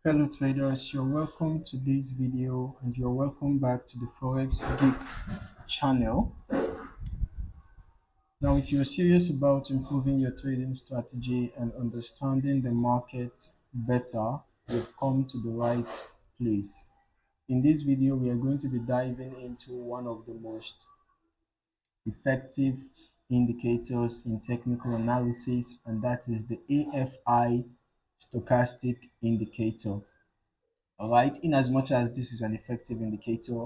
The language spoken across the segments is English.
Hello traders, you're welcome to this video and you're welcome back to the Forex Geek channel. Now, if you're serious about improving your trading strategy and understanding the market better, you've come to the right place. In this video, we are going to be diving into one of the most effective indicators in technical analysis, and that is the AFI Stochastic Indicator. All right, in as much as this is an effective indicator,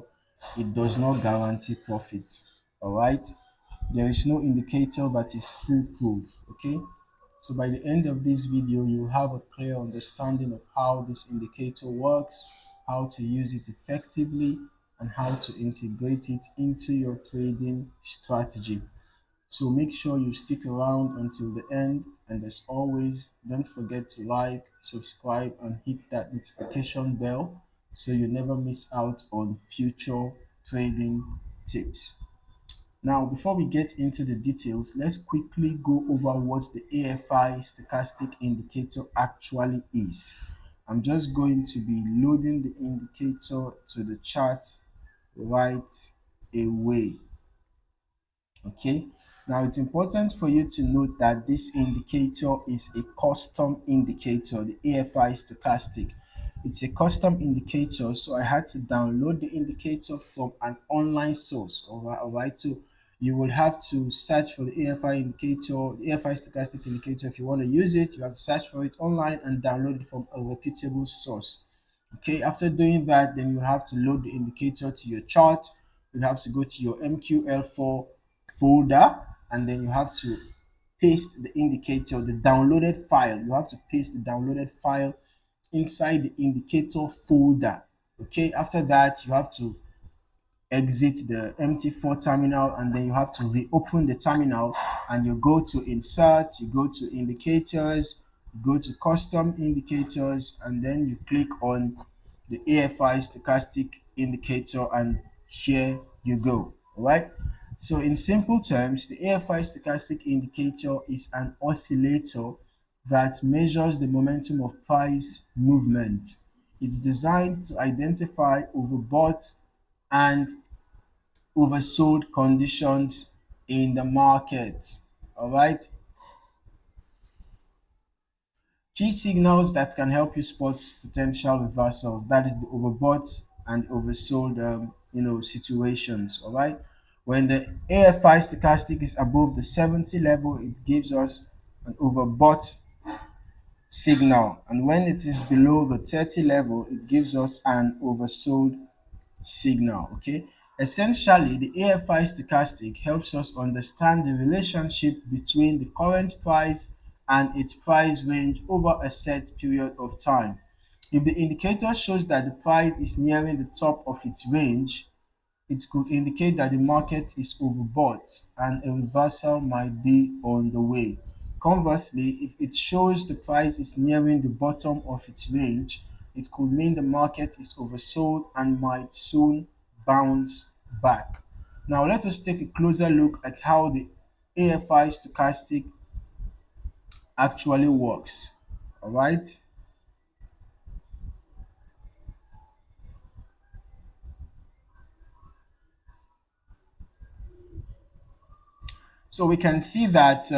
it does not guarantee profits. All right, there is no indicator that is foolproof. Okay, so by the end of this video, you will have a clear understanding of how this indicator works, how to use it effectively, and how to integrate it into your trading strategy. So make sure you stick around until the end, and as always, don't forget to like, subscribe, and hit that notification bell so you never miss out on future trading tips. Now, before we get into the details, let's quickly go over what the AFI stochastic indicator actually is. I'm just going to be loading the indicator to the chart right away. Okay, now it's important for you to note that this indicator is a custom indicator, the AFI stochastic. It's a custom indicator, so I had to download the indicator from an online source. All right, so you will have to search for the AFI indicator, the AFI stochastic indicator. If you want to use it, you have to search for it online and download it from a reputable source. Okay, after doing that, then you have to load the indicator to your chart. You have to go to your MQL4 folder, and then you have to paste the indicator, the downloaded file. You have to paste the downloaded file inside the indicator folder. Okay, after that, you have to exit the MT4 terminal, and then you have to reopen the terminal, and you go to insert, you go to indicators, you go to custom indicators, and then you click on the AFI stochastic indicator, and here you go. All right, so in simple terms, the AFI stochastic indicator is an oscillator that measures the momentum of price movement. It's designed to identify overbought and oversold conditions in the market. All right, key signals that can help you spot potential reversals, that is the overbought and oversold situations. All right, when the AFI stochastic is above the 70 level, it gives us an overbought signal, and when it is below the 30 level, it gives us an oversold signal. Okay, essentially the AFI stochastic helps us understand the relationship between the current price and its price range over a set period of time. If the indicator shows that the price is nearing the top of its range, it could indicate that the market is overbought and a reversal might be on the way. Conversely, if it shows the price is nearing the bottom of its range, it could mean the market is oversold and might soon bounce back. Now let us take a closer look at how the AFI stochastic actually works. All right. So we can see that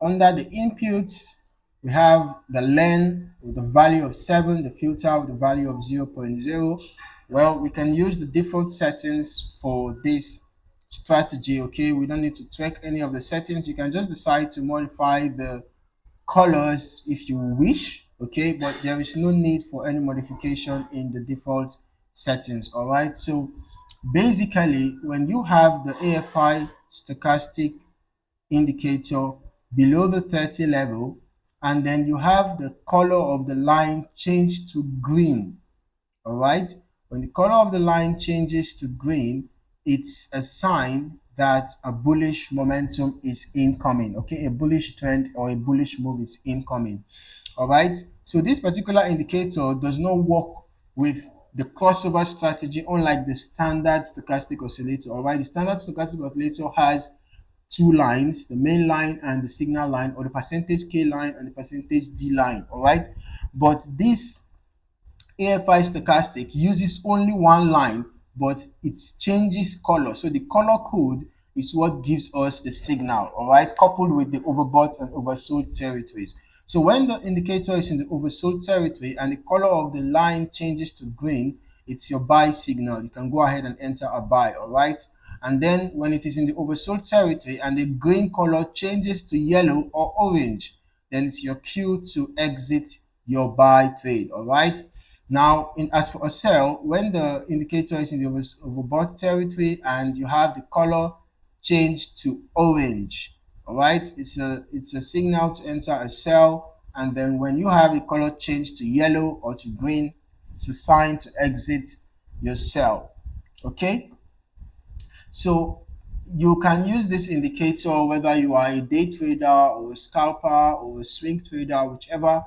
under the inputs, we have the len with the value of 7, the filter with the value of 0.0. Well, we can use the default settings for this strategy. Okay, we don't need to tweak any of the settings. You can just decide to modify the colors if you wish. Okay, but there is no need for any modification in the default settings. All right, so basically when you have the AFI stochastic indicator below the 30 level, and then you have the color of the line change to green. All right, when the color of the line changes to green, it's a sign that a bullish momentum is incoming. Okay, a bullish trend or a bullish move is incoming. All right, so this particular indicator does not work with the crossover strategy, unlike the standard stochastic oscillator. All right, the standard stochastic oscillator has two lines, the main line and the signal line, or the percentage K line and the percentage D line. All right, but this AFI Stochastic uses only one line, but it changes color. So the color code is what gives us the signal, all right, coupled with the overbought and oversold territories. So when the indicator is in the oversold territory and the color of the line changes to green, it's your buy signal. You can go ahead and enter a buy, all right? And then when it is in the oversold territory and the green color changes to yellow or orange, then it's your cue to exit your buy trade, all right? Now, as for a sell, when the indicator is in the overbought territory and you have the color change to orange, all right, it's a signal to enter a sell. And then when you have the color change to yellow or to green, it's a sign to exit your sell. Okay, so you can use this indicator whether you are a day trader or a scalper or a swing trader, whichever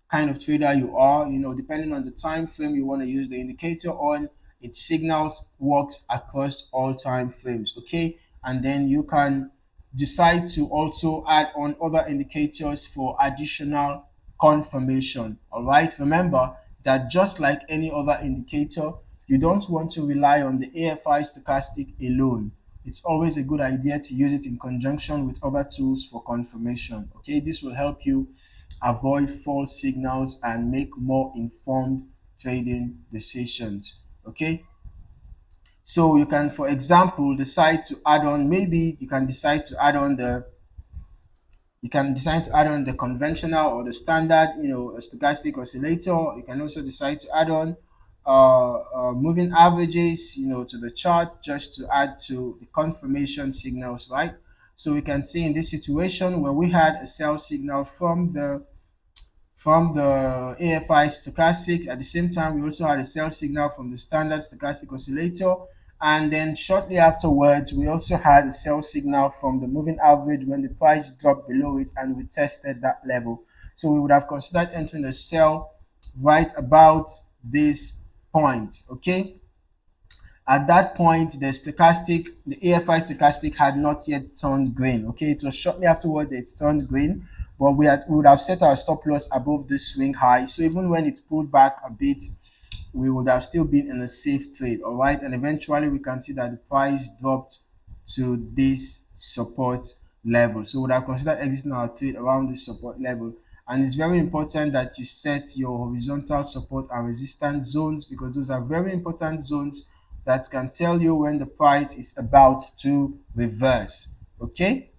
kind of trader you are, depending on the time frame you want to use the indicator on. It signals works across all time frames. Okay, and then you can decide to also add on other indicators for additional confirmation. All right, remember that just like any other indicator, you don't want to rely on the AFI stochastic alone. It's always a good idea to use it in conjunction with other tools for confirmation. Okay, this will help you avoid false signals and make more informed trading decisions. Okay, so you can, for example, decide to add on, maybe you can decide to add on the conventional or the standard, a stochastic oscillator. You can also decide to add on moving averages, to the chart, just to add to the confirmation signals, right? So we can see in this situation where we had a sell signal from the AFI stochastic. At the same time, we also had a sell signal from the standard stochastic oscillator. And then shortly afterwards, we also had a sell signal from the moving average when the price dropped below it and we tested that level. So we would have considered entering a sell right about this point. Okay. At that point, the AFI stochastic had not yet turned green. Okay, it was shortly afterward that it turned green, but we would have set our stop loss above the swing high. So even when it pulled back a bit, we would have still been in a safe trade. All right, and eventually we can see that the price dropped to this support level. So we would have considered exiting our trade around this support level. And it's very important that you set your horizontal support and resistance zones, because those are very important zones that can tell you when the price is about to reverse. Okay,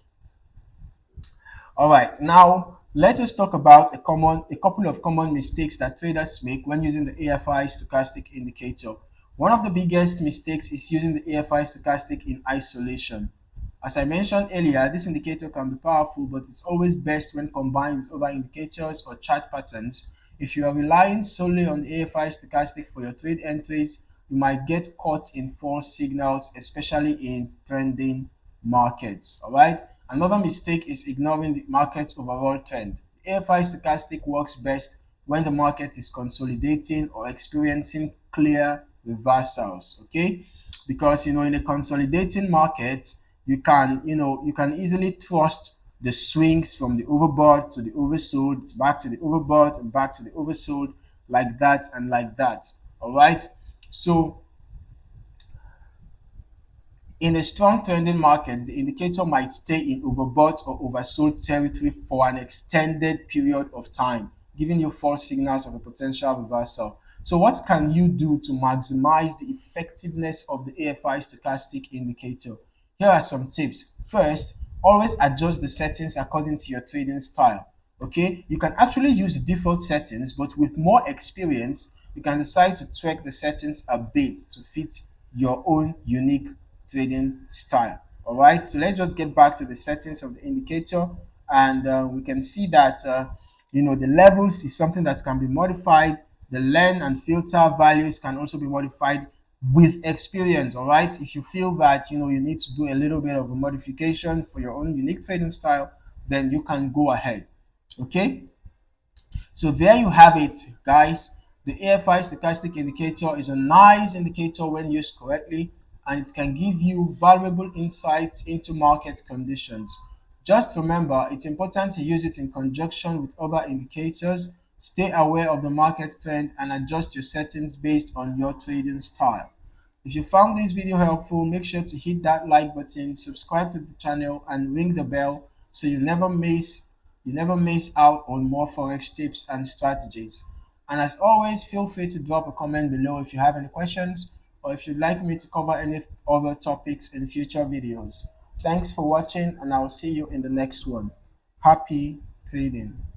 all right, now let us talk about a couple of common mistakes that traders make when using the AFI stochastic indicator. One of the biggest mistakes is using the AFI stochastic in isolation. As I mentioned earlier, this indicator can be powerful, but it's always best when combined with other indicators or chart patterns. If you are relying solely on the AFI stochastic for your trade entries, you might get caught in false signals, especially in trending markets. All right. Another mistake is ignoring the market's overall trend. The AFI stochastic works best when the market is consolidating or experiencing clear reversals. Okay, because in a consolidating market, you can easily trust the swings from the overbought to the oversold, back to the overbought and back to the oversold, like that and like that. All right. So in a strong trending market, the indicator might stay in overbought or oversold territory for an extended period of time, giving you false signals of a potential reversal. So what can you do to maximize the effectiveness of the AFI stochastic indicator? Here are some tips. First, always adjust the settings according to your trading style. Okay, you can actually use the default settings, but with more experience, you can decide to tweak the settings a bit to fit your own unique trading style. All right, so let's just get back to the settings of the indicator, and we can see that the levels is something that can be modified. The learn and filter values can also be modified with experience. All right, if you feel that you need to do a little bit of a modification for your own unique trading style, then you can go ahead. Okay, so there you have it, guys. The AFI stochastic indicator is a nice indicator when used correctly, and it can give you valuable insights into market conditions. Just remember, it's important to use it in conjunction with other indicators Stay aware of the market trend and adjust your settings based on your trading style. If you found this video helpful, make sure to hit that like button, subscribe to the channel, and ring the bell so you never miss out on more Forex tips and strategies. And as always, feel free to drop a comment below if you have any questions or if you'd like me to cover any other topics in future videos. Thanks for watching, and I will see you in the next one. Happy trading.